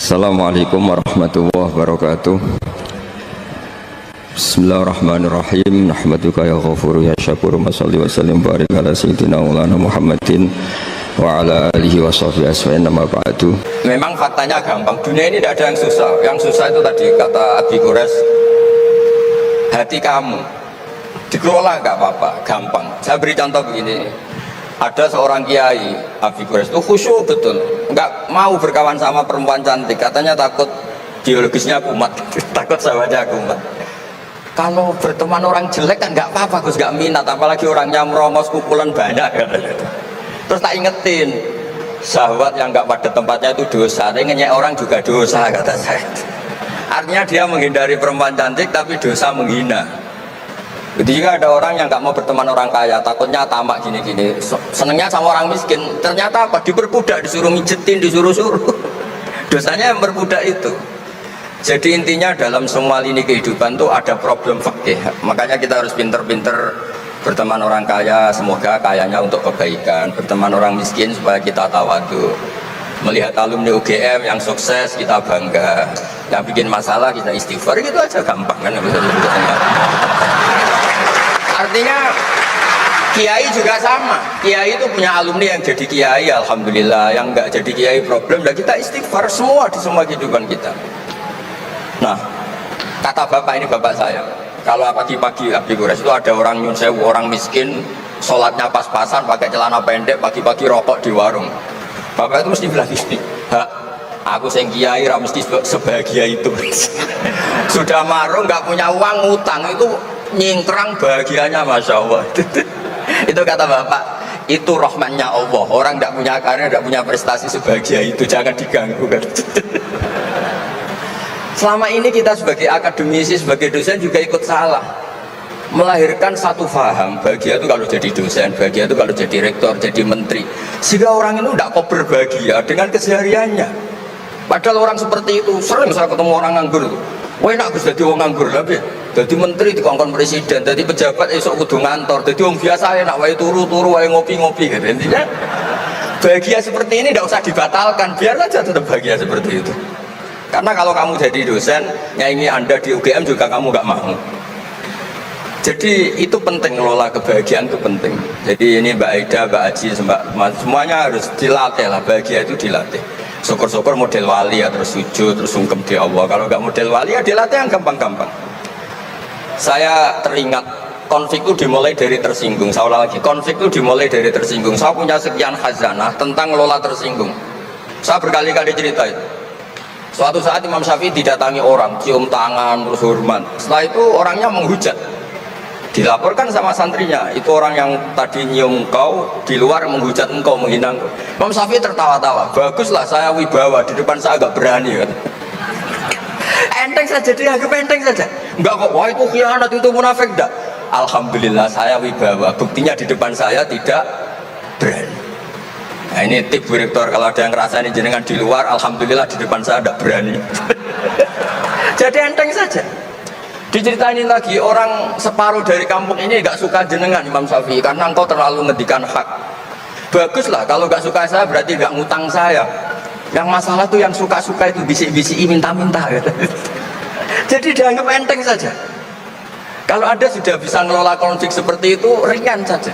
Assalamualaikum warahmatullahi wabarakatuh. Bismillahirrahmanirrahim. Nahmaduka ya ghafuru ya syakuru. Mashalli wa sallim barik ala sayyidina maulana Muhammadin wa ala alihi wa sahbihi asma'in. Nama ba'du. Memang faktanya gampang. Dunia ini tidak ada yang susah. Yang susah itu tadi kata Abi Quraisy, hati kamu dikelola nggak apa-apa, gampang. Saya beri contoh begini. Ada seorang kiai Abi Quraisy itu khusyuk betul, nggak mau berkawan sama perempuan cantik, katanya takut biologisnya kumat, takut sahabatnya kumat. Kalau berteman orang jelek kan nggak apa-apa, Gus, nggak minat, apalagi orangnya merongos kupulan banyak katanya. Terus tak ingetin, sahabat yang nggak pada tempatnya itu dosa, ngenyek orang juga dosa kata saya. Artinya dia menghindari perempuan cantik tapi dosa menghina. Jadi juga ada orang yang nggak mau berteman orang kaya, takutnya tamak gini-gini, senengnya sama orang miskin. Ternyata apa? Diperbudak, disuruh mijetin, disuruh-suruh. Dosanya yang berbudak itu. Jadi intinya dalam semua lini kehidupan tuh ada problem fikih. Makanya kita harus pinter-pinter berteman orang kaya, semoga kayanya untuk kebaikan. Berteman orang miskin supaya kita tawadu. Melihat alumni UGM yang sukses kita bangga. Yang bikin masalah kita istighfar, gitu aja gampang kan? Artinya kiai juga sama. Kiai itu punya alumni yang jadi kiai, alhamdulillah. Yang nggak jadi kiai problem, dan kita istighfar semua di semua kehidupan kita. Nah, kata bapak ini, bapak saya, kalau pagi-pagi Abi Quraisy itu ada orang nyun sewu, orang miskin, sholatnya pas-pasan, pakai celana pendek, pagi-pagi rokok di warung. Bapak itu mesti bilang gini, "Hak, aku sing kiai ra mesti sebahagia itu." Sudah marung, nggak punya uang, ngutang, itu nyingkrang bahagianya, masya Allah. Itu kata bapak, itu rahmatnya Allah. Orang tidak punya karya, tidak punya prestasi sebahagia itu, jangan diganggu kan. Selama ini kita sebagai akademisi, sebagai dosen juga ikut salah, melahirkan satu faham, bahagia itu kalau jadi dosen, bahagia itu kalau jadi rektor, jadi menteri, sehingga orang itu tidak kok berbahagia dengan kesehariannya. Padahal orang seperti itu sering saya ketemu orang nganggur tuh. Wah, enak Gus jadi orang nganggur, tapi jadi menteri dikongkon presiden, jadi pejabat esok kudu ngantor, jadi orang biasa enak wae turu-turu, wae ngopi-ngopi gitu. Intinya bahagia seperti ini tidak usah dibatalkan, biar saja tetap bahagia seperti itu. Karena kalau kamu jadi dosen, nyanyi Anda di UGM juga kamu nggak mau. Jadi itu penting, ngelola kebahagiaan itu penting. Jadi ini Mbak Aida, Mbak Aji, semuanya harus dilatih lah, bahagia itu dilatih. Syukur-syukur model wali ya, terus sujud, terus sungkem di Allah. Kalau nggak model wali ya dilatih yang gampang-gampang. Saya teringat konflik itu dimulai dari tersinggung. Saya ulang lagi, konflik itu dimulai dari tersinggung. Saya punya sekian khazanah tentang ngelola tersinggung. Saya berkali-kali cerita itu. Suatu saat Imam Syafi'i didatangi orang, cium tangan, terus hormat. Setelah itu orangnya menghujat. Dilaporkan sama santrinya, itu orang yang tadi nyium engkau di luar menghujat engkau, menghina engkau. Imam Syafi'i tertawa-tawa, baguslah saya wibawa, di depan saya agak berani kan. Enteng saja, dianggap enteng saja. Enggak kok, wah itu khianat, itu munafik, enggak. Alhamdulillah saya wibawa, buktinya di depan saya tidak berani. Nah ini tip Bu Rektor, kalau ada yang ngerasain jenengan di luar, alhamdulillah di depan saya tidak berani. Jadi enteng saja. Diceritain lagi, orang separuh dari kampung ini gak suka jenengan Imam Syafi'i karena engkau terlalu ngedikan hak. Baguslah, kalau gak suka saya berarti gak ngutang saya. Yang masalah tuh yang suka-suka itu bisik-bisik minta-minta gitu. Jadi dianggap enteng saja. Kalau Anda sudah bisa ngelola konflik seperti itu, ringan saja.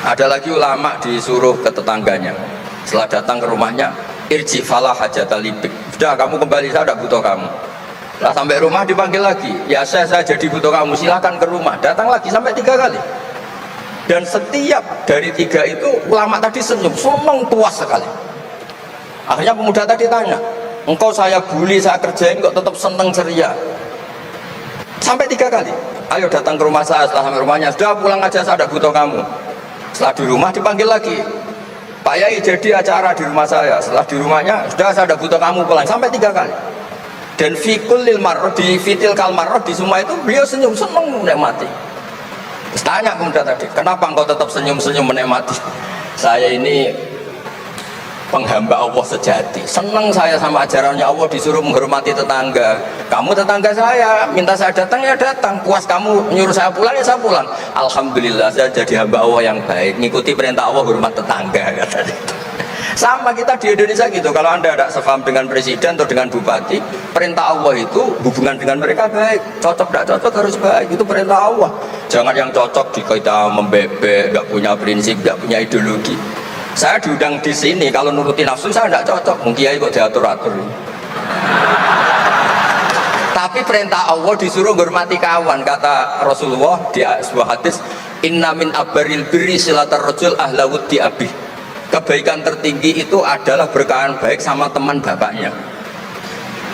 Ada lagi ulama disuruh ke tetangganya, setelah datang ke rumahnya, irji falah hajata libik, sudah kamu kembali, saya tidak butuh kamu. Nah, sampai rumah dipanggil lagi, ya saya jadi butuh kamu, silahkan ke rumah. Datang lagi sampai 3 kali. Dan setiap dari 3 itu ulama tadi senyum, senang, puas sekali. Akhirnya pemuda tadi tanya, engkau saya bully, saya kerjain kok tetap senang ceria. Sampai 3 kali. Ayo datang ke rumah saya. Setelah sampai rumahnya, sudah pulang aja, saya tidak butuh kamu. Setelah di rumah dipanggil lagi, Pak Yai jadi acara di rumah saya. Setelah di rumahnya, sudah saya tidak butuh kamu, pulang. Sampai 3 kali. Dan fikul lil marroh, di fitil kal marroh, di semua itu beliau senyum, senang menikmati. Terus tanya pemuda tadi, kenapa engkau tetap senyum-senyum menikmati? Saya ini penghamba Allah sejati, senang saya sama ajarannya Allah, disuruh menghormati tetangga. Kamu tetangga saya, minta saya datang ya datang, puas kamu nyuruh saya pulang ya saya pulang. Alhamdulillah saya jadi hamba Allah yang baik, ngikuti perintah Allah, hormat tetangga. Sama kita di Indonesia gitu. Kalau Anda tidak sepaham dengan presiden atau dengan bupati, perintah Allah itu hubungan dengan mereka baik. Cocok tidak cocok harus baik. Itu perintah Allah. Jangan yang cocok di kita membebek, nggak punya prinsip, nggak punya ideologi. Saya diundang di sini, kalau nuruti nafsu saya tidak cocok. Mungkin kiai kok diatur-atur. Tapi perintah Allah disuruh hormati kawan. Kata Rasulullah di sebuah hadis, inna min abaril birri silatar rajul ahla wuddi abih. Kebaikan tertinggi itu adalah berkawan baik sama teman bapaknya.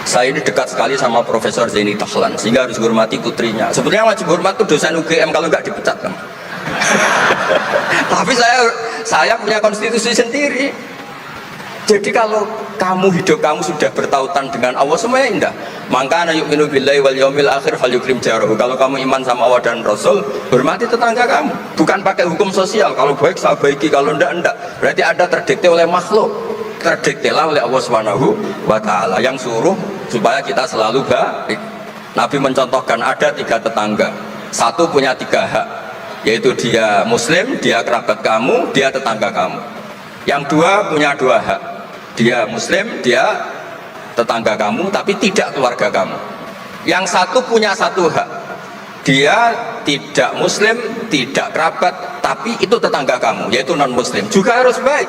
Saya ini dekat sekali sama Profesor Zaini Tahlan, sehingga harus hormati putrinya. Sebetulnya wajib hormat itu dosen UGM, kalau nggak dipecat kan. Tapi saya punya konstitusi sendiri. Jadi kalau hidup kamu sudah bertautan dengan Allah, semuanya indah. Maka yu'minu billahi wal yaumil akhir falyukrim jarahu. Kalau kamu iman sama Allah dan Rasul, hormati tetangga kamu. Bukan pakai hukum sosial. Kalau baik saya baiki, kalau enggak. Berarti Anda terdikte oleh makhluk. Terdiktelah oleh Allah Subhanahu wa taala yang suruh supaya kita selalu baik. Nabi mencontohkan ada 3 tetangga. Satu punya 3 hak, yaitu dia muslim, dia kerabat kamu, dia tetangga kamu. Yang 2 punya 2 hak. Dia muslim, dia tetangga kamu, tapi tidak keluarga kamu. Yang 1 punya 1 hak. Dia tidak muslim, tidak kerabat, tapi itu tetangga kamu, yaitu non muslim. Juga harus baik.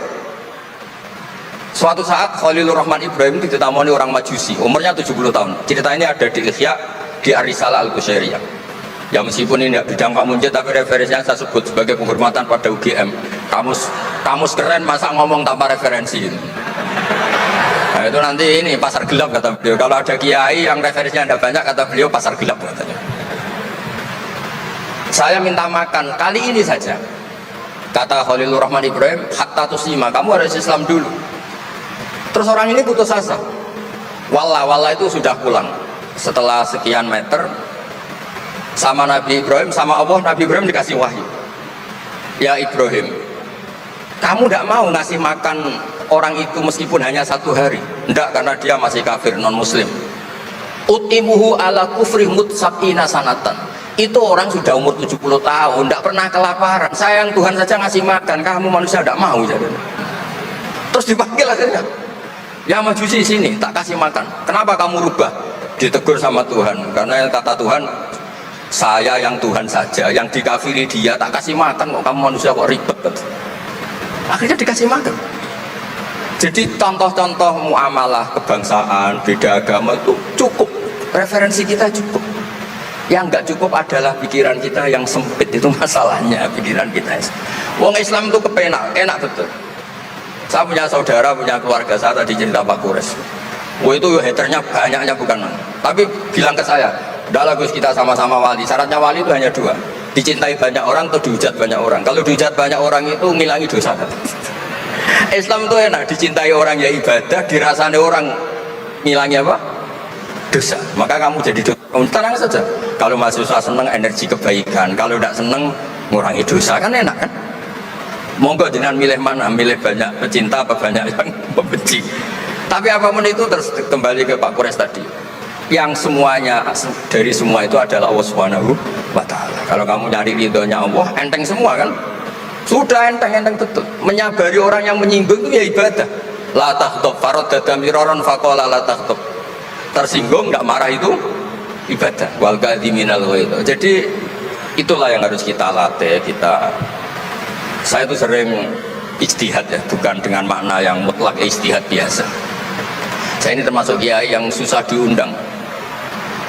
Suatu saat Khalilur Rahman Ibrahim ditemani orang Majusi, umurnya 70 tahun. Cerita ini ada di Ihya, di Ar-Risalah Al-Qusyairiyah. Ya meskipun ini tidak bidang Pak Munjid, tapi referensinya saya sebut sebagai penghormatan pada UGM. Kamus keren, masa ngomong tanpa referensi. Nah, itu nanti ini pasar gelap kata beliau. Kalau ada kiai yang referensinya tidak banyak, kata beliau pasar gelap katanya. Saya minta makan kali ini saja. Kata Khalilur Rahman Ibrahim, hatta tuslima, kamu harus Islam dulu. Terus orang ini putus asa. Wallah itu sudah pulang. Setelah sekian meter sama Nabi Ibrahim, sama Allah, Nabi Ibrahim dikasih wahyu. Ya Ibrahim, kamu tidak mau ngasih makan orang itu meskipun hanya 1 hari. Tidak, karena dia masih kafir, non muslim. Utimuhu ala kufri mutsab'ina sanatan. Itu orang sudah umur 70 tahun, tidak pernah kelaparan. Sayang Tuhan saja ngasih makan, kamu manusia tidak mau. Jadi. Terus dipanggil akhirnya, ya Majusi sini, tak kasih makan. Kenapa kamu rubah? Ditegur sama Tuhan, karena kata Tuhan, saya yang Tuhan saja, yang dikafiri dia tak kasih makan, kok kamu manusia kok ribet. Akhirnya dikasih makan. Jadi contoh-contoh muamalah kebangsaan, beda agama itu cukup, referensi kita cukup. Yang nggak cukup adalah pikiran kita yang sempit, itu masalahnya pikiran kita. Wong Islam itu kepenak, enak betul. Saya punya saudara, punya keluarga, saya tadi cerita Pak Kures. Wah itu haternya banyaknya bukan. Tapi bilang ke saya, udah Gus kita sama-sama wali. Syaratnya wali itu hanya 2, dicintai banyak orang atau dihujat banyak orang. Kalau dihujat banyak orang itu ngilangi dosa. Islam itu enak, dicintai orang ya ibadah, dirasani orang ngilangi apa? Dosa. Maka kamu jadi dosa. Tenang saja. Kalau mahasiswa senang energi kebaikan, kalau tidak senang ngurangi dosa, kan enak kan? Monggo jangan milih mana, milih banyak pecinta apa banyak yang membenci. Tapi apapun itu terus kembali ke Pak Kures tadi. Yang semuanya dari semua itu adalah Allah Subhanahu wa taala. Kalau kamu nyari ridhonya Allah, enteng semua kan? Sudah enteng betul. Menyabari orang yang menyinggung itu ya ibadah. La takhthab faradada miraran faqala la takhthab. Tersinggung enggak marah itu ibadah. Wal kadhiminal ghaidh. Jadi itulah yang harus kita latih, saya itu sering ijtihad ya, bukan dengan makna yang mutlak ijtihad biasa. Saya ini termasuk kiai yang susah diundang.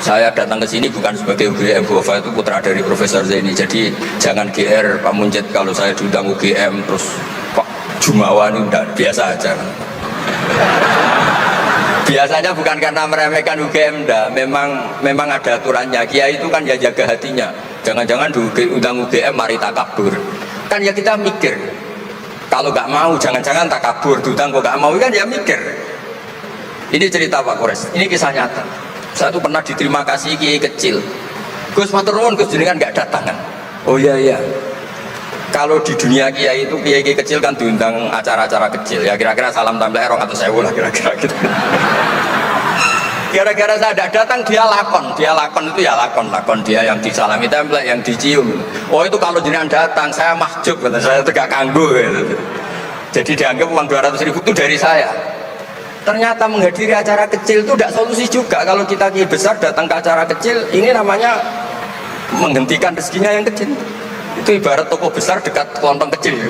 Saya datang ke sini bukan sebagai UGM, Wafa itu putra dari Profesor Zaini. Jadi jangan GR Pak Munjid kalau saya diundang UGM terus Pak Jumawa ini udah biasa aja. Biasanya bukan karena meremehkan UGM, enggak. Memang ada aturannya. Kiai itu kan ya jaga hatinya. Jangan-jangan diundang UGM mari takabur. Kan ya kita mikir. Kalau nggak mau jangan-jangan takabur, diundang kok nggak mau kan ya mikir. Ini cerita Pak Kores. Ini kisah nyata. Saya tuh pernah diterima kasih kiai kecil. Gus matur nuwun Gus jenengan nggak datang kan? Oh iya. Kalau di dunia kiai itu kiai kecil kan diundang acara-acara kecil ya kira-kira salam tempel erong atau sewu lah kira-kira gitu. Gara-gara saya tidak datang dia lakon itu ya lakon dia yang disalami template yang dicium. Oh itu kalau jenengan datang saya mahjub, saya tegak kanggu gitu. Jadi dianggap uang 200.000 itu dari saya. Ternyata menghadiri acara kecil itu tidak solusi juga. Kalau kita kiai besar datang ke acara kecil, ini namanya menghentikan rezekinya yang kecil. Itu ibarat toko besar dekat kelontong kecil.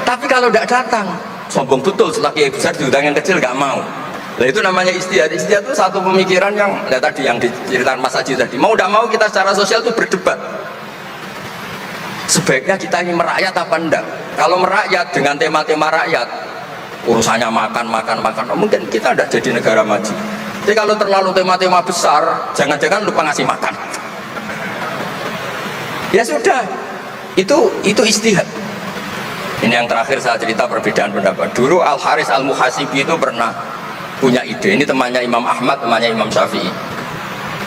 Tapi kalau tidak datang, sombong betul. Setelah kiai besar diundang yang kecil nggak mau. Nah itu namanya istihad. Istihad itu satu pemikiran yang tadi yang diceritakan Mas Haji tadi. Mau tidak mau kita secara sosial itu berdebat. Sebaiknya kita ini merakyat apa enggak? Kalau merakyat dengan tema-tema rakyat, urusannya makan, mungkin kita tidak jadi negara maju. Jadi kalau terlalu tema-tema besar, jangan-jangan lupa ngasih makan. Ya sudah, itu istihad. Ini yang terakhir saya cerita perbedaan pendapat. Dulu Al Haris Al Muhasibi itu pernah punya ide. Ini temannya Imam Ahmad, temannya Imam Syafi'i.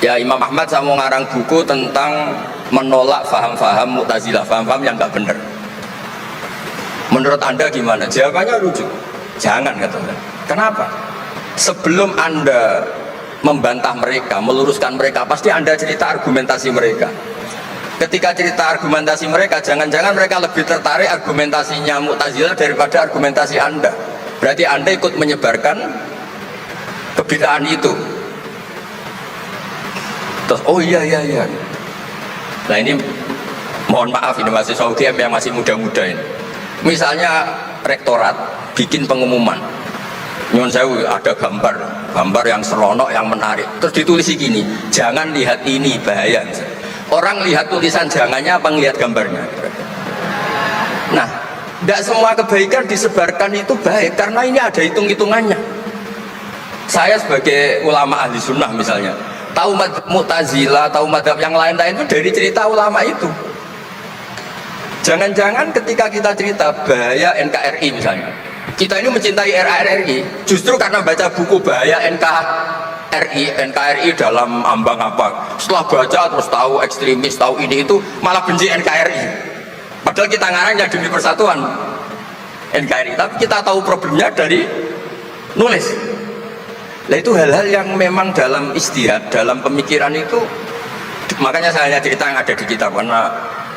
Ya Imam Ahmad saya mau ngarang buku tentang menolak faham-faham Mu'tazilah, faham-faham yang nggak benar. Menurut Anda gimana? Jawabannya lucu. Jangan, katanya. Kenapa? Sebelum Anda membantah mereka, meluruskan mereka, pasti Anda cerita argumentasi mereka. Ketika cerita argumentasi mereka, jangan-jangan mereka lebih tertarik argumentasinya Mu'tazilah daripada argumentasi Anda. Berarti Anda ikut menyebarkan kebid'ahan itu. Terus, oh iya. Nah ini mohon maaf, ini masih UGM yang masih muda-muda ini. Misalnya rektorat bikin pengumuman, nyuwun sewu ada gambar yang seronok, yang menarik, terus ditulis gini, jangan lihat ini, bahaya. Orang lihat tulisan jangannya apa ngelihat gambarnya? Nah, tidak semua kebaikan disebarkan itu baik, karena ini ada hitung-hitungannya. Saya sebagai ulama ahli sunnah misalnya, tahu Mu'tazilah, tahu madhab yang lain-lain itu dari cerita ulama itu. Jangan-jangan ketika kita cerita bahaya NKRI misalnya, kita ini mencintai RRI justru karena baca buku bahaya NKRI dalam ambang apa. Setelah baca terus tahu ekstremis, tahu ini itu, malah benci NKRI. Padahal kita ngarangnya demi persatuan NKRI, tapi kita tahu problemnya dari nulis. Nah itu hal-hal yang memang dalam istihad, dalam pemikiran itu, makanya saya hanya cerita yang ada di kitab, karena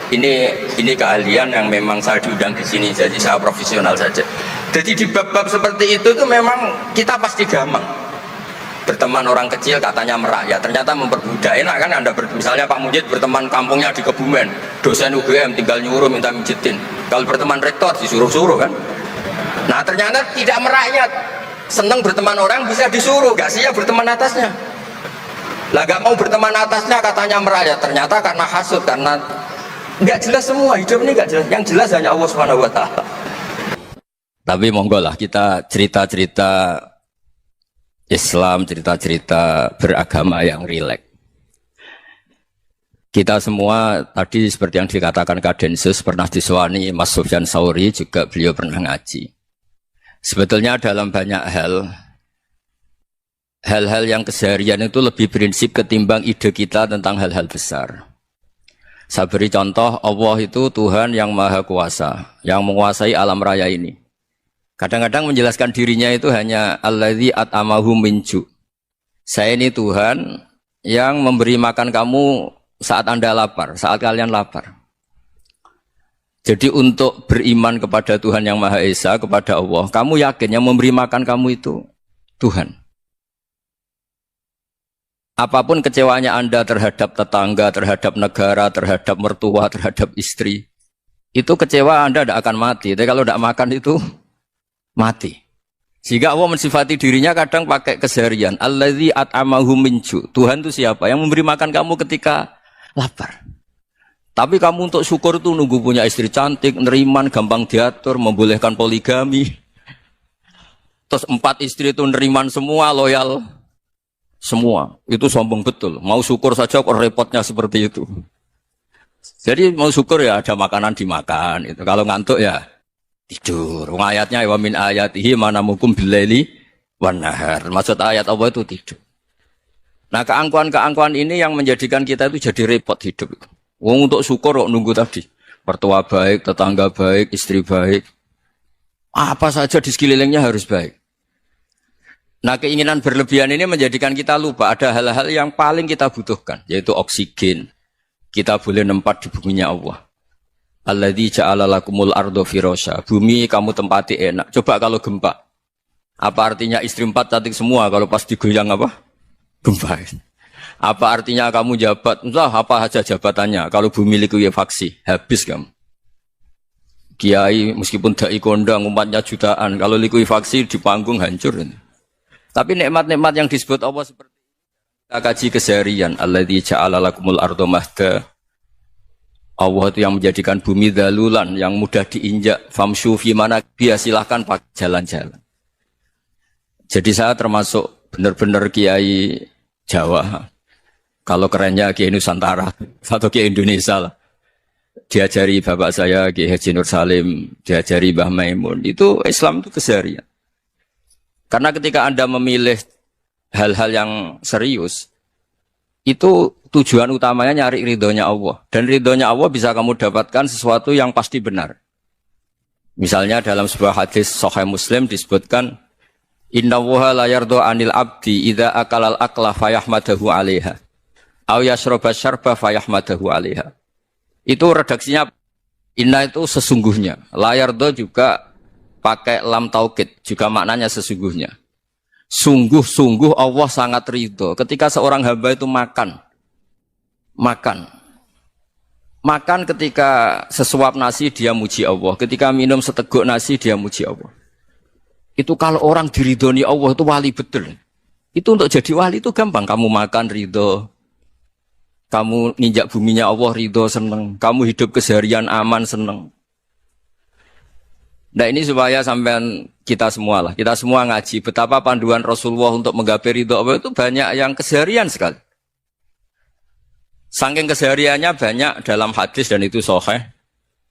ini keahlian yang memang saya diundang di sini, jadi saya profesional saja. Jadi di bab-bab seperti itu memang kita pasti gampang. Berteman orang kecil katanya merakyat, ternyata memperbudak. Enak kan Anda misalnya Pak Mujid berteman kampungnya di Kebumen, dosen UGM tinggal nyuruh minta mijitin. Kalau berteman rektor disuruh-suruh kan. Nah ternyata tidak merakyat. Senang berteman orang bisa disuruh, gak siap berteman atasnya. Lah gak mau berteman atasnya katanya merakyat, ternyata karena hasud, karena gak jelas semua, hidup ini gak jelas. Yang jelas hanya Allah Subhanahu wa Ta'ala. Tapi monggo lah kita cerita-cerita Islam, cerita-cerita beragama yang rileks. Kita semua tadi seperti yang dikatakan Kadensus pernah disewani Mas Sufyan Sauri, juga beliau pernah ngaji. Sebetulnya dalam banyak hal-hal yang keseharian itu lebih prinsip ketimbang ide kita tentang hal-hal besar. Saya beri contoh, Allah itu Tuhan yang maha kuasa, yang menguasai alam raya ini. Kadang-kadang menjelaskan dirinya itu hanya alladzi at'amahu min ju'. Saya ini Tuhan yang memberi makan kamu saat Anda lapar, saat kalian lapar. Jadi untuk beriman kepada Tuhan yang Maha Esa, kepada Allah, kamu yakin yang memberi makan kamu itu Tuhan. Apapun kecewanya Anda terhadap tetangga, terhadap negara, terhadap mertua, terhadap istri, itu kecewa Anda tidak akan mati. Tapi kalau tidak makan itu mati. Sehingga Allah mensifati dirinya kadang pakai keseharian. Alladzi at'amahu min ju'. Tuhan itu siapa? Yang memberi makan kamu ketika lapar. Tapi kamu untuk syukur itu nunggu punya istri cantik, neriman, gampang diatur, membolehkan poligami. Terus 4 istri itu neriman semua, loyal semua. Itu sombong betul. Mau syukur saja kok repotnya seperti itu. Jadi mau syukur ya ada makanan dimakan. Itu. Kalau ngantuk ya tidur. Ayatnya wa min ayatihi manamukum billaili wan nahar. Maksud ayat Allah itu tidur. Nah keangkuhan-keangkuhan ini yang menjadikan kita itu jadi repot hidup. Wong untuk syukur kok nunggu tadi. Mertua baik, tetangga baik, istri baik. Apa saja di sekelilingnya harus baik. Nah keinginan berlebihan ini menjadikan kita lupa ada hal-hal yang paling kita butuhkan. Yaitu oksigen. Kita boleh nempat di buminya Allah. Alladzi ja'ala lakumul ardo firasya. Bumi kamu tempati enak. Coba kalau gempa. Apa artinya istri 4 cantik semua kalau pas digoyang apa? Gempa. Apa artinya kamu jabat? Entah apa saja jabatannya. Kalau bumi likuifaksi, habis kamu. Kiai meskipun dai kondang umatnya jutaan, kalau likuifaksi di panggung hancur. Tapi nikmat-nikmat yang disebut Allah seperti ini kita kaji keseharian. Alladzi ja'ala lakumul ardo mahda. Allah itu yang menjadikan bumi dalulan yang mudah diinjak. Famshu fi mana biya silahkan pakai jalan-jalan. Jadi saya termasuk benar-benar kiai Jawa. Kalau kerennya kiai Nusantara atau kiai Indonesia lah. Diajari bapak saya Kiai Haji Nur Salim, diajari Mbah Maimun. Itu Islam itu keseharian. Karena ketika Anda memilih hal-hal yang serius, itu tujuan utamanya nyari ridhonya Allah. Dan ridhonya Allah bisa kamu dapatkan sesuatu yang pasti benar. Misalnya dalam sebuah hadis Sahih Muslim disebutkan, Inna woha la yardo anil abdi idha akalal akla fayahmadahu alaiha. Au yasroba syarba fayahmadahu alaiha. Itu redaksinya, inna itu sesungguhnya. La yardo juga pakai lam taukid, juga maknanya sesungguhnya. Sungguh-sungguh Allah sangat ridho. Ketika seorang hamba itu makan ketika sesuap nasi dia muji Allah. Ketika minum seteguk nasi dia muji Allah. Itu kalau orang diridhoni Allah itu wali betul. Itu untuk jadi wali itu gampang. Kamu makan ridho. Kamu ninjak buminya Allah ridho seneng. Kamu hidup keseharian aman seneng. Nah ini supaya sampean kita semua lah. Kita semua ngaji. Betapa panduan Rasulullah untuk menggapai ridho Allah itu banyak yang keseharian sekali. Saking kesehariannya banyak dalam hadis dan itu sahih.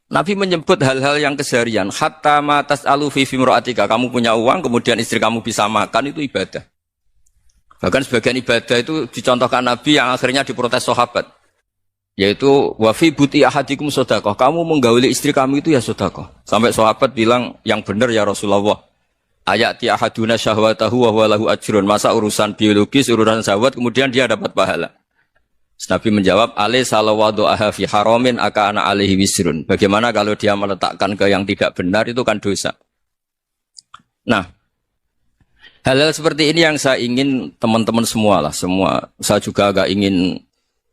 Nabi menyebut hal-hal yang keseharian. Hatta ma tas'alu fi fimra'atika. Kamu punya uang, kemudian istri kamu bisa makan, itu ibadah. Bahkan sebagian ibadah itu dicontohkan Nabi yang akhirnya diprotes sahabat. Yaitu, wa fi buti ahadikum sodakoh. Kamu menggauli istri kamu itu ya sodakoh. Sampai sahabat bilang, yang benar ya Rasulullah. Ayati ahaduna syahwatahu wa huwa lahu ajrun. Masa urusan biologis, urusan syahwat, kemudian dia dapat pahala. Nabi menjawab, alai salawadu'aha fi haramin aka'ana alaihi wisrun. Bagaimana kalau dia meletakkan ke yang tidak benar, itu kan dosa. Nah, hal-hal seperti ini yang saya ingin teman-teman semua lah. Saya juga agak ingin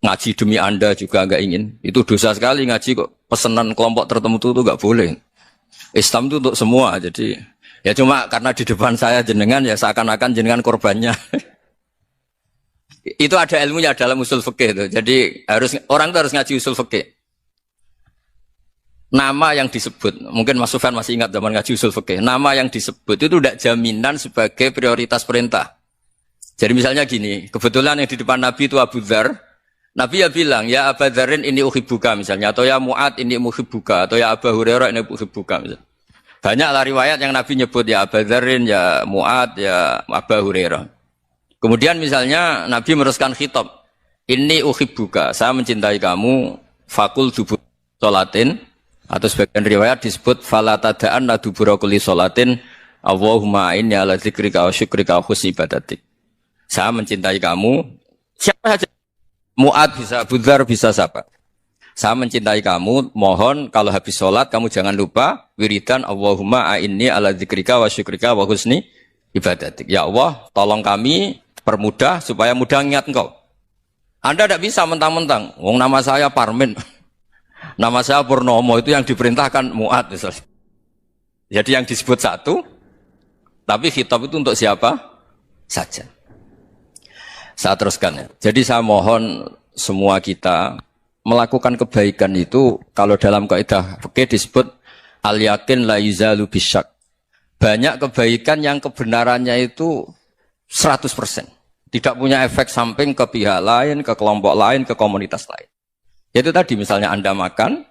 ngaji demi Anda juga agak ingin. Itu dosa sekali ngaji kok. Pesanan kelompok tertentu itu gak boleh. Islam itu untuk semua. Jadi, ya cuma karena di depan saya jenengan, ya seakan-akan jenengan korbannya. Itu ada ilmunya dalam usul fikih itu. Jadi orang itu harus ngaji usul fikih. Nama yang disebut, mungkin Mas Sufyan masih ingat zaman ngaji usul fikih. Nama yang disebut itu tidak jaminan sebagai prioritas perintah. Jadi misalnya gini, kebetulan yang di depan Nabi itu Abu Dzar. Nabi ya bilang, ya Abu Dzarin ini uhibbuka misalnya, atau ya Mu'ad ini uhibbuka, atau ya Abu Hurairah ini uhibbuka misalnya. Banyaklah riwayat yang Nabi nyebut ya Abu Dzarin, ya Mu'ad, ya Abu Hurairah. Kemudian misalnya Nabi meneruskan khitab, ini uhibbuka, saya mencintai kamu, fakul dubur sholatin, atau sebagian riwayat disebut falatadaan dubura kulli sholatin, Allahumma inni ala dzikrika wa syukrika wa husni ibadatik. Saya mencintai kamu, siapa saja, Mu'ad bisa, Abu Dzar bisa siapa. Saya mencintai kamu, mohon kalau habis sholat kamu jangan lupa wiridan Allahumma inni ala dzikrika wa syukrika wa husni ibadatik. Ya Allah, tolong kami permudah supaya mudah ingat engkau. Anda tidak bisa mentang-mentang, wong nama saya Parmin, nama saya Purnomo, itu yang diperintahkan Mu'ad misalnya. Jadi yang disebut satu, tapi khitab itu untuk siapa saja. Saya teruskan ya. Jadi saya mohon semua kita melakukan kebaikan itu, kalau dalam kaidah fikih disebut al-yakin la yuzalu bisyak. Banyak kebaikan yang kebenarannya itu 100%. Tidak punya efek samping ke pihak lain, ke kelompok lain, ke komunitas lain. Itu tadi misalnya Anda makan,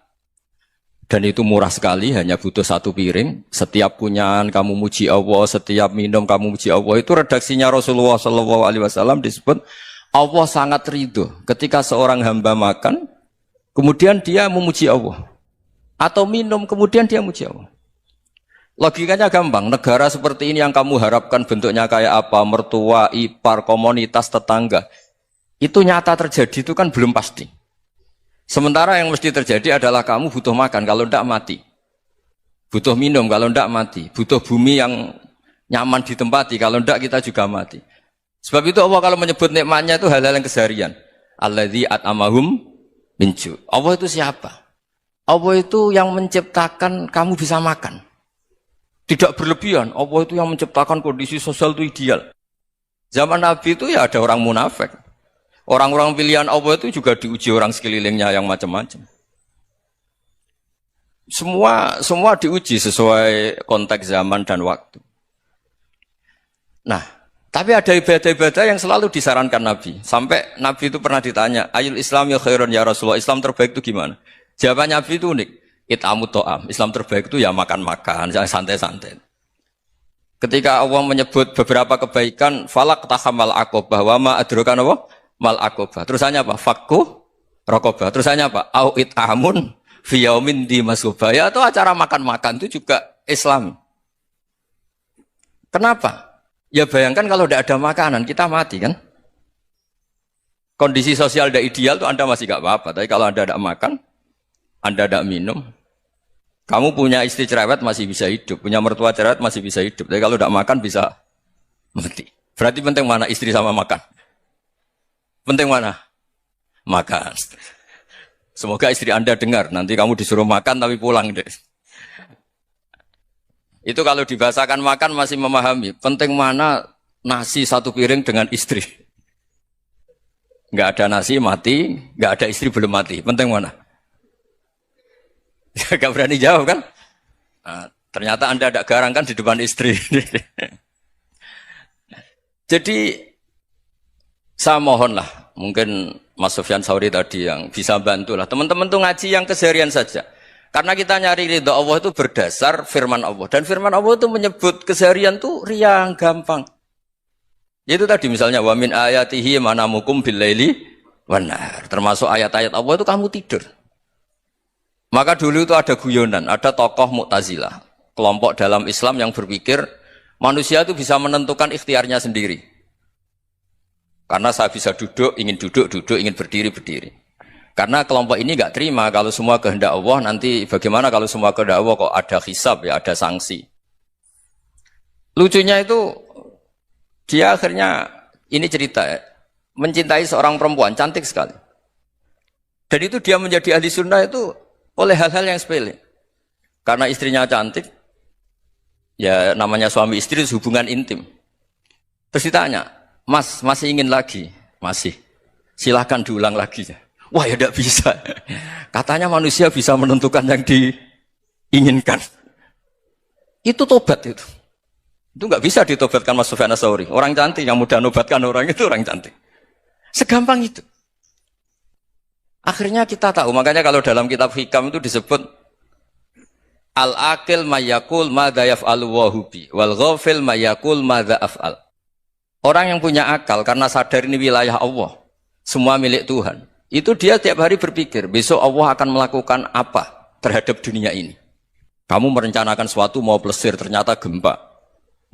dan itu murah sekali, hanya butuh 1 piring. Setiap punyaan kamu muji Allah, setiap minum kamu muji Allah. Itu redaksinya Rasulullah SAW disebut, Allah sangat ridho ketika seorang hamba makan, kemudian dia memuji Allah. Atau minum, kemudian dia muji Allah. Logikanya gampang, negara seperti ini yang kamu harapkan bentuknya kayak apa, mertua, ipar, komunitas, tetangga, itu nyata terjadi itu kan belum pasti. Sementara yang mesti terjadi adalah kamu butuh makan, kalau tidak mati. Butuh minum, kalau tidak mati. Butuh bumi yang nyaman ditempati, kalau tidak kita juga mati. Sebab itu Allah kalau menyebut nikmatnya itu hal-hal yang keseharian. Alladzi at'amahum min ju'. Allah itu siapa? Allah itu yang menciptakan kamu bisa makan. Tidak berlebihan. Allah itu yang menciptakan kondisi sosial itu ideal. Zaman Nabi itu ya ada orang munafik. Orang-orang pilihan Allah itu juga diuji orang sekelilingnya yang macam-macam. Semua diuji sesuai konteks zaman dan waktu. Nah, tapi ada ibadah-ibadah yang selalu disarankan Nabi. Sampai Nabi itu pernah ditanya, ayul Islam ya khairun ya Rasulullah, Islam terbaik itu gimana? Jawaban Nabi itu unik. It'amut to'am. Islam terbaik itu ya makan-makan, jangan santai-santai. Ketika Allah menyebut beberapa kebaikan, falak tahamal aqobah, wa ma adrokan apa? Mal aqobah. Terusannya apa? Fakku rokobah. Terusannya apa? Au it'amun fiyaumin di masubaya. Atau acara makan-makan itu juga Islam. Kenapa? Ya bayangkan kalau tidak ada makanan, kita mati kan? Kondisi sosial tidak ideal itu Anda masih gak apa-apa. Tapi kalau Anda tidak makan, Anda tidak minum, kamu punya istri cerewet masih bisa hidup, punya mertua cerewet masih bisa hidup. Tapi kalau tidak makan bisa mati. Berarti penting mana istri sama makan? Penting mana? Makan. Semoga istri Anda dengar. Nanti kamu disuruh makan tapi pulang deh. Itu kalau dibahasakan makan masih memahami. Penting mana nasi satu piring dengan istri. Nggak ada nasi mati, nggak ada istri belum mati. Penting mana? Gak berani jawab kan? Nah, ternyata Anda ada garang kan di depan istri. Jadi saya mohonlah, mungkin Mas Sufyan Sauri tadi yang bisa bantulah. Teman-teman tuh ngaji yang keseharian saja. Karena kita nyari ridha Allah itu berdasar firman Allah. Dan firman Allah itu menyebut keseharian itu riang, gampang. Itu tadi misalnya, wa min ayatihi manamukum bil-laili wan-nahar. Termasuk ayat-ayat Allah itu kamu tidur. Maka dulu itu ada guyonan, ada tokoh Mu'tazilah. Kelompok dalam Islam yang berpikir, manusia itu bisa menentukan ikhtiarnya sendiri. Karena saya bisa duduk, ingin berdiri, berdiri. Karena kelompok ini nggak terima kalau semua kehendak Allah, nanti bagaimana kalau semua kehendak Allah kok ada hisab ya, ada sanksi. Lucunya itu dia akhirnya ini cerita ya, mencintai seorang perempuan cantik sekali. Dan itu dia menjadi ahli sunnah itu oleh hal-hal yang sepele. Karena istrinya cantik, ya namanya suami istri hubungan intim. Terus ditanya, Mas masih ingin lagi? Masih. Silahkan diulang lagi ya. Wah ya tidak bisa. Katanya manusia bisa menentukan yang diinginkan. Itu tobat itu. Itu nggak bisa ditobatkan Mas Sufyan Ats-Tsauri. Orang cantik yang mudah nobatkan orang itu orang cantik. Segampang itu. Akhirnya kita tahu. Makanya kalau dalam kitab Hikam itu disebut al-aqil mayyakul madza yaf'alu wa hubi wal ghafil mayyakul madza af'al. Orang yang punya akal karena sadar ini wilayah Allah, semua milik Tuhan. Itu dia tiap hari berpikir, besok Allah akan melakukan apa terhadap dunia ini. Kamu merencanakan sesuatu mau plesir, ternyata gempa.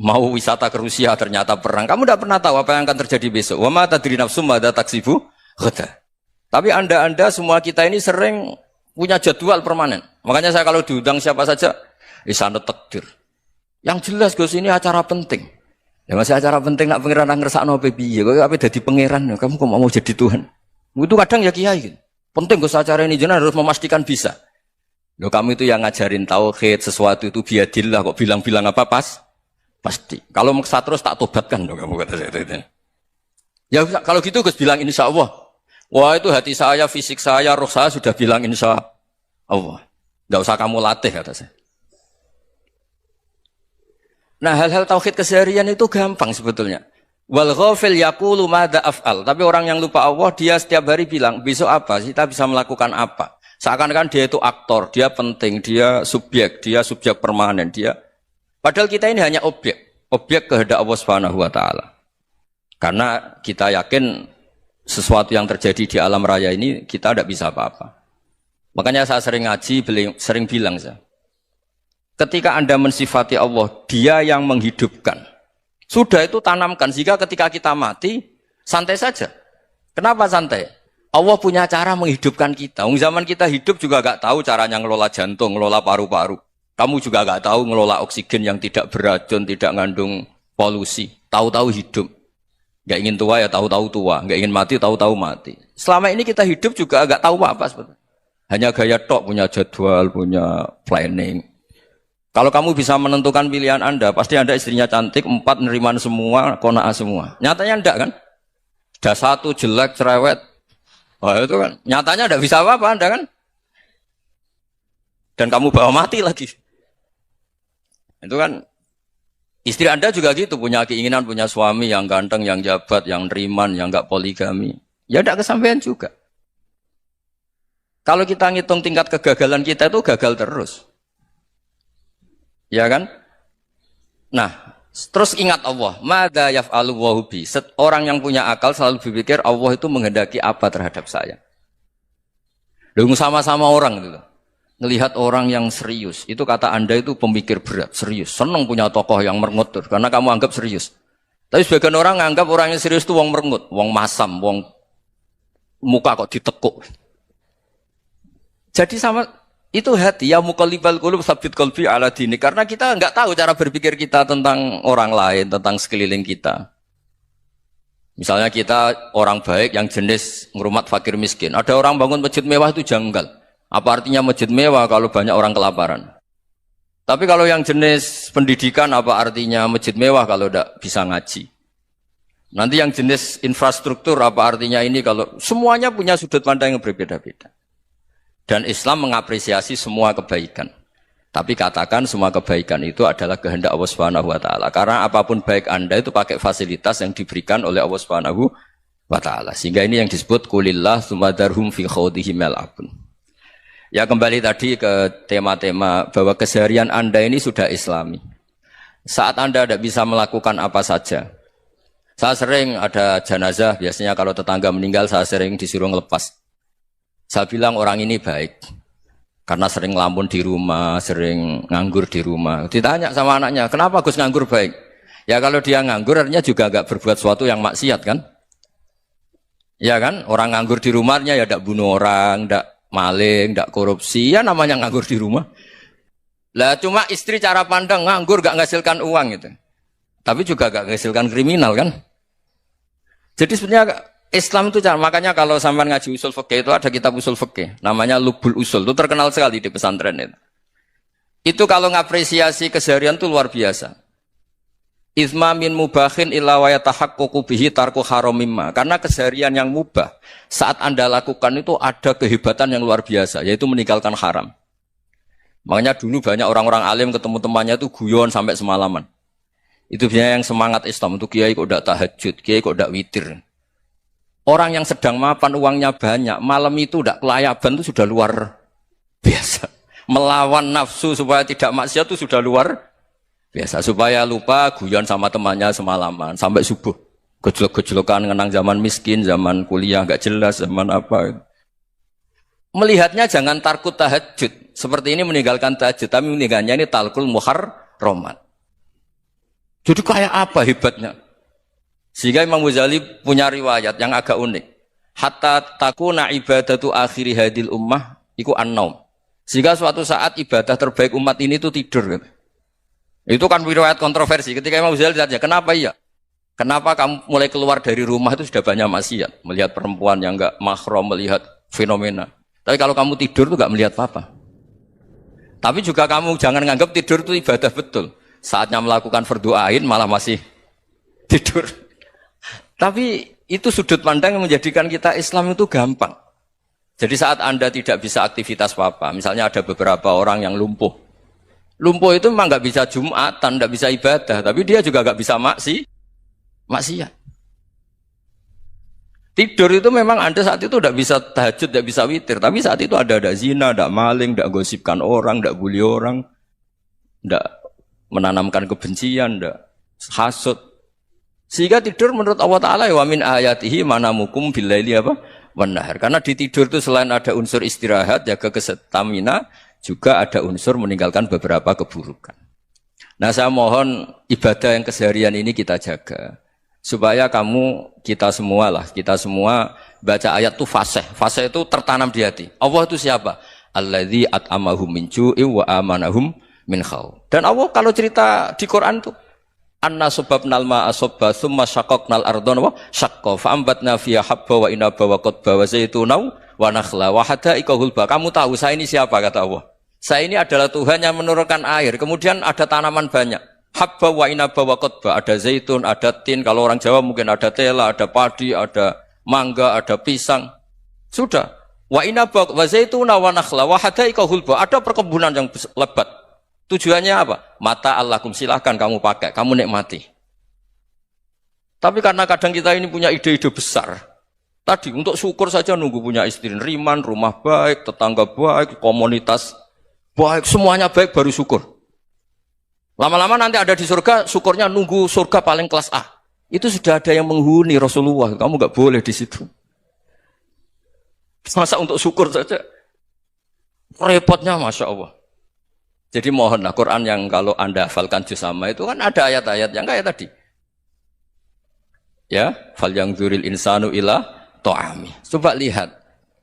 Mau wisata ke Rusia, ternyata perang. Kamu tidak pernah tahu apa yang akan terjadi besok. Wa ma tadri nafsum madza taksibu ghadan. Tapi anda semua kita ini sering punya jadwal permanen. Makanya saya kalau diundang siapa saja, isana takdir. Yang jelas Gus ini acara penting. Ya masih acara penting nak pangeran ngersakno piye? Kok ape dadi pangeran? Kamu kok mau jadi Tuhan? Itu kadang ya kiai gitu. Penting Gus acara ini jenengan harus memastikan bisa. Loh kamu itu yang ngajarin tauhid sesuatu itu biadillah kok bilang-bilang apa pasti. Kalau maksa terus tak tobatkan dong kamu kata saya itu. Ya kalau gitu Gus bilang insya Allah. Wah itu hati saya, fisik saya, roh saya sudah bilang insya Allah. Enggak usah kamu latih kata saya. Nah hal-hal tauhid keseharian itu gampang sebetulnya. Wal ghafil yaqulu madza af'al. Tapi orang yang lupa Allah dia setiap hari bilang, besok apa? Kita bisa melakukan apa? Seakan-akan dia itu aktor, dia penting, dia subjek permanen, dia. Padahal kita ini hanya objek kehendak Allah Subhanahu wa taala. Karena kita yakin sesuatu yang terjadi di alam raya ini kita tidak bisa apa-apa. Makanya saya sering ngaji, sering bilang saya. Ketika Anda mensifati Allah, Dia yang menghidupkan. Sudah itu tanamkan, sehingga ketika kita mati, santai saja. Kenapa santai? Allah punya cara menghidupkan kita. Zaman kita hidup juga gak tahu caranya ngelola jantung, ngelola paru-paru. Kamu juga gak tahu ngelola oksigen yang tidak beracun, tidak ngandung polusi. Tahu-tahu hidup. Gak ingin tua ya tahu-tahu tua. Gak ingin mati tahu-tahu mati. Selama ini kita hidup juga gak tahu apa sebetulnya. Hanya gaya tok, punya jadwal, punya planning. Kalau kamu bisa menentukan pilihan Anda, pasti Anda istrinya cantik, 4 neriman semua, kona'ah semua. Nyatanya enggak kan? Ada 1 jelek, cerewet. Oh itu kan, nyatanya enggak bisa apa-apa Anda kan? Dan kamu bawa mati lagi. Itu kan, istri Anda juga gitu, punya keinginan, punya suami yang ganteng, yang jabat, yang neriman, yang enggak poligami. Ya enggak kesampaian juga. Kalau kita ngitung tingkat kegagalan kita itu gagal terus. Ya kan? Nah, terus ingat Allah, madza yaf'alu Allahu bi. Orang yang punya akal selalu berpikir Allah itu menghendaki apa terhadap saya. Lalu sama-sama orang itu. Ngelihat orang yang serius, itu kata Anda itu pemikir berat, serius. Senang punya tokoh yang merengut karena kamu anggap serius. Tapi sebagian orang anggap orang yang serius itu wong merengut, wong masam, wong muka kok ditekuk. Jadi sama itu hati ya muqallibal qulub tsabbit qalbi ala dini, karena kita enggak tahu cara berpikir kita tentang orang lain, tentang sekeliling kita. Misalnya kita orang baik yang jenis ngrumat fakir miskin. Ada orang bangun masjid mewah itu janggal. Apa artinya masjid mewah kalau banyak orang kelaparan? Tapi kalau yang jenis pendidikan apa artinya masjid mewah kalau enggak bisa ngaji? Nanti yang jenis infrastruktur apa artinya ini kalau semuanya punya sudut pandang yang berbeda-beda. Dan Islam mengapresiasi semua kebaikan. Tapi katakan semua kebaikan itu adalah kehendak Allah Subhanahu wa taala. Karena apapun baik Anda itu pakai fasilitas yang diberikan oleh Allah Subhanahu wa taala. Sehingga ini yang disebut qulillah tsumadarhum fi khawdihim yal'abun. Ya kembali tadi ke tema-tema bahwa keseharian Anda ini sudah Islami. Saat Anda tidak bisa melakukan apa saja. Saya sering ada jenazah, biasanya kalau tetangga meninggal saya sering disuruh ngelepas. Saya bilang orang ini baik, karena sering ngelamun di rumah, sering nganggur di rumah. Ditanya sama anaknya, kenapa Gus nganggur baik? Ya kalau dia nganggur artinya juga agak berbuat sesuatu yang maksiat kan? Ya kan, orang nganggur di rumahnya ya tidak bunuh orang, tidak maling, tidak korupsi, ya namanya nganggur di rumah. Lah cuma istri cara pandang nganggur gak menghasilkan uang gitu. Tapi juga gak menghasilkan kriminal kan? Jadi sebenarnya Islam itu makanya kalau sampai ngaji usul fikih itu ada kitab usul fikih namanya Lubul Usul, itu terkenal sekali di pesantren itu. Itu kalau ngapresiasi keseharian itu luar biasa. Izma min mubahin illa wa yatahaqqaqu bihi tarku haramimma. Karena keseharian yang mubah saat Anda lakukan itu ada kehebatan yang luar biasa, yaitu meninggalkan haram. Makanya dulu banyak orang-orang alim ketemu temannya itu guyon sampai semalaman. Itu biasanya yang semangat Islam itu kiai kok ndak tahajud, kiai kok ndak witir. Orang yang sedang mapan uangnya banyak, malam itu tidak kelayaban itu sudah luar biasa. Melawan nafsu supaya tidak maksiat itu sudah luar biasa. Supaya lupa guyon sama temannya semalaman sampai subuh. Gejolak-gejolokan ngenang zaman miskin, zaman kuliah nggak jelas, zaman apa. Melihatnya jangan tarkut tahajud. Seperti ini meninggalkan tahajud, tapi meninggalnya ini talkul muharramat. Jadi kayak apa hebatnya? Sehingga Imam Ghazali punya riwayat yang agak unik. Hatta takuna ibadatu akhiri hadil ummah iku an-naum. Sehingga suatu saat ibadah terbaik umat ini itu tidur. Gitu. Itu kan riwayat kontroversi. Ketika Imam Ghazali ditanya, kenapa iya? Kenapa kamu mulai keluar dari rumah itu sudah banyak maksiat? Melihat perempuan yang enggak mahram, melihat fenomena. Tapi kalau kamu tidur itu enggak melihat apa-apa. Tapi juga kamu jangan nganggap tidur itu ibadah betul. Saatnya melakukan fardu ain malah masih tidur. Tapi itu sudut pandang yang menjadikan kita Islam itu gampang. Jadi saat Anda tidak bisa aktivitas apa-apa, misalnya ada beberapa orang yang lumpuh. Lumpuh itu memang nggak bisa Jumatan, nggak bisa ibadah, tapi dia juga nggak bisa maksiat. Tidur itu memang Anda saat itu tidak bisa tahajud, tidak bisa witir, tapi saat itu ada zina, ada maling, tidak gosipkan orang, tidak bully orang, tidak menanamkan kebencian, tidak hasud. Sehingga tidur menurut Allah Ta'ala wa min ayatihi manamukum billaili apa? Wan-nahar. Karena di tidur itu selain ada unsur istirahat, jaga kestamina, juga ada unsur meninggalkan beberapa keburukan. Nah saya mohon ibadah yang keseharian ini kita jaga. supaya kita semua baca ayat itu fasih. Fasih itu tertanam di hati. Allah itu siapa? Alladzi at'amahum min ju'i wa amanahum min khauf. Dan Allah kalau cerita di Quran tuh anna sababnal ma'a sabba tsumma syaqqaqnal ardha wa syaqqa fa ambatna fiha habba wa inaba wa qadba wa zaituna wa nakhla wa hada'iqa hulba. Kamu tahu saya ini siapa kata Allah? Saya ini adalah Tuhan yang menurunkan air, kemudian ada tanaman banyak. Habba wa inaba wa qadba, ada zaitun, ada tin, kalau orang Jawa mungkin ada tela, ada padi, ada mangga, ada pisang. Sudah. Wa inaba wa zaituna wa nakhla wa hada'iqa hulba, ada perkebunan yang lebat. Tujuannya apa? Mata Allahkum, silahkan kamu pakai, kamu nikmati. Tapi karena kadang kita ini punya ide-ide besar. Tadi untuk syukur saja nunggu punya istri riman, rumah baik, tetangga baik, komunitas baik, semuanya baik baru syukur. Lama-lama nanti ada di surga, syukurnya nunggu surga paling kelas A. Itu sudah ada yang menghuni Rasulullah. Kamu nggak boleh di situ. Masa untuk syukur saja, repotnya Masya Allah. Jadi mohonlah Quran yang kalau Anda hafalkan juz amma itu kan ada ayat-ayat yang kayak tadi. Ya, fal yang dzuril insanu ila ta'ami. Coba lihat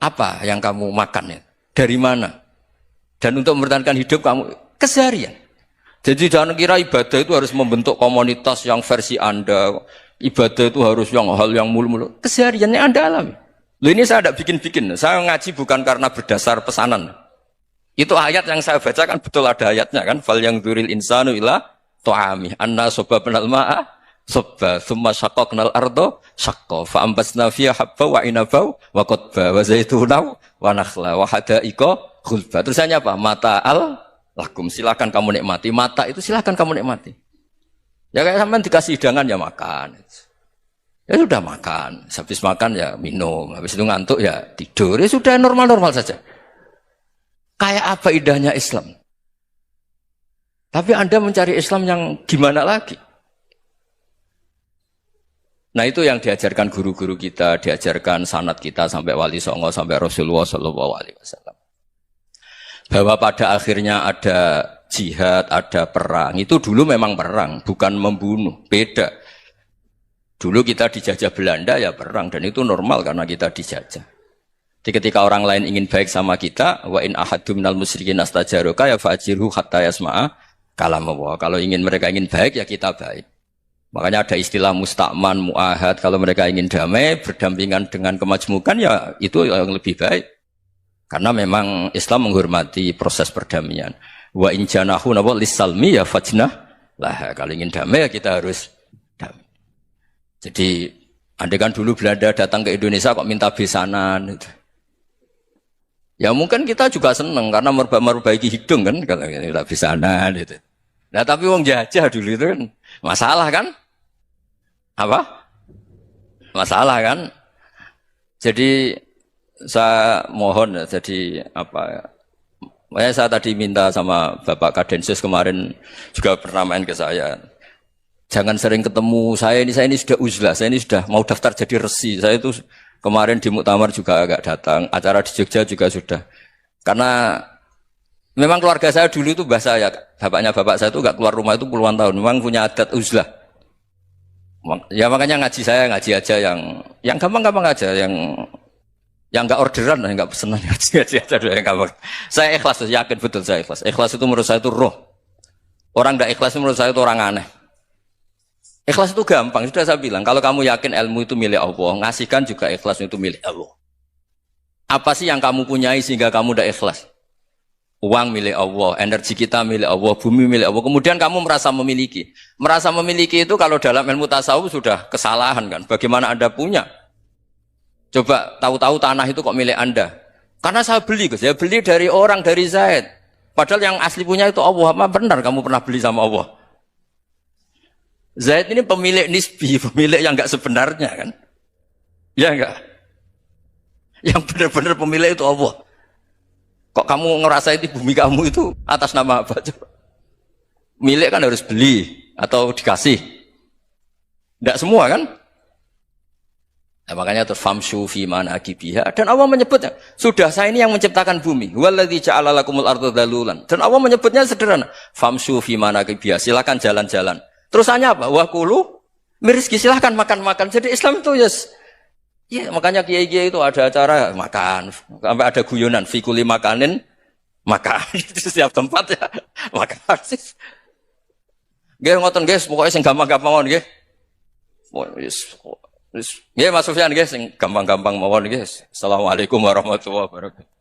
apa yang kamu makan ya. Dari mana? Dan untuk mempertahankan hidup kamu keseharian. Jadi jangan kira ibadah itu harus membentuk komunitas yang versi Anda. Ibadah itu harus hal yang mulu-mulu. Kesehariannya Anda alami. Loh ini saya tidak bikin-bikin. Saya ngaji bukan karena berdasar pesanan. Itu ayat yang saya baca kan betul ada ayatnya kan. Fal yang dzuril insanu ila ta'ami. Anna sababnal ma'a sabba. Thumma syaqqaqnal ardo syaqqa. Fa'ambasna fiha habba wa inaba wa qadba wa zaituna wa nakhla wa hada'iqa khulba. Terusannya apa? Mata'al lakum, silakan kamu nikmati. Mata itu silakan kamu nikmati. Ya kayak sampean dikasih hidangan ya makan. Ya sudah makan. Habis makan ya minum. Habis itu ngantuk ya tidur. Ya sudah normal-normal saja. Kayak apa indahnya Islam. Tapi Anda mencari Islam yang gimana lagi? Nah itu yang diajarkan guru-guru kita, diajarkan sanad kita sampai Wali Songo, sampai Rasulullah SAW. Bahwa pada akhirnya ada jihad, ada perang. Itu dulu memang perang, bukan membunuh. Beda. Dulu kita dijajah Belanda ya perang. Dan itu normal karena kita dijajah. Jadi ketika orang lain ingin baik sama kita, wa in ahadum minal musyrikin astajaroka ya fa'ajirhu hatta yasma'a kalam Allah. Kalau mereka ingin baik ya kita baik. Makanya ada istilah musta'man, mu'ahad. Kalau mereka ingin damai, berdampingan dengan kemajmukan ya itu yang lebih baik. Karena memang Islam menghormati proses perdamaian. Wa in janahu lis-salmi ya fajnah lah. Kalau ingin damai ya kita harus damai. Jadi andai kan dulu Belanda datang ke Indonesia kok minta besanan gitu. Ya mungkin kita juga senang karena memperbaiki hidung kan kalau minta besanan gitu. Nah tapi wong jajah dulu itu kan masalah kan? Apa? Masalah kan? Jadi saya mohon jadi saya tadi minta sama Bapak Kadensus kemarin juga pernah main ke saya. Jangan sering ketemu saya ini sudah uzlah, saya ini sudah mau daftar jadi resi. Saya itu kemarin di muktamar juga agak datang, acara di Jogja juga sudah. Karena memang keluarga saya dulu itu bahasa ya, bapaknya bapak saya itu enggak keluar rumah itu puluhan tahun, memang punya adat uzlah. Ya makanya ngaji aja yang gampang-gampang aja, yang enggak orderan, yang enggak pesenan, ngaji aja dulu yang gampang. Saya ikhlas, yakin betul saya ikhlas. Ikhlas itu menurut saya itu roh. Orang enggak ikhlas menurut saya itu orang aneh. Ikhlas itu gampang, sudah saya bilang. Kalau kamu yakin ilmu itu milik Allah, ngasihkan juga ikhlas itu milik Allah. Apa sih yang kamu punyai sehingga kamu tidak ikhlas? Uang milik Allah, energi kita milik Allah, bumi milik Allah. Kemudian kamu merasa memiliki. Merasa memiliki itu kalau dalam ilmu tasawuf sudah kesalahan kan. Bagaimana Anda punya? Coba tahu-tahu tanah itu kok milik Anda. Karena saya beli, Gus. Saya beli dari orang, dari Zaid. Padahal yang asli punya itu Allah. Apa benar kamu pernah beli sama Allah? Zaid ini pemilik nisbi, pemilik yang enggak sebenarnya kan. Ya enggak? Yang benar-benar pemilik itu Allah. Kok kamu ngerasa itu bumi kamu itu atas nama apa? Coba. Milik kan harus beli atau dikasih. Enggak semua kan? Nah, makanya terus famshu fi manakibiha. Dan Allah menyebutnya, sudah saya ini yang menciptakan bumi. Waladzi ja'ala lakumul arda dhalulan. Dan Allah menyebutnya sederhana. Famshu fi manakibiha. Silakan jalan-jalan. Terusannya apa? Wa kulu Rezeki silahkan makan-makan. Jadi Islam itu yes. Ya, makanya kiai-kiai itu ada acara makan, sampai ada guyonan fikuli makanin makan di setiap tempat ya makan. Nggih ngoten guys, pokoknya sing gampang-gampang mawon nggih. Nggih Mas Sufyan nggih sing gampang-gampang mawon nggih. Assalamualaikum warahmatullahi wabarakatuh.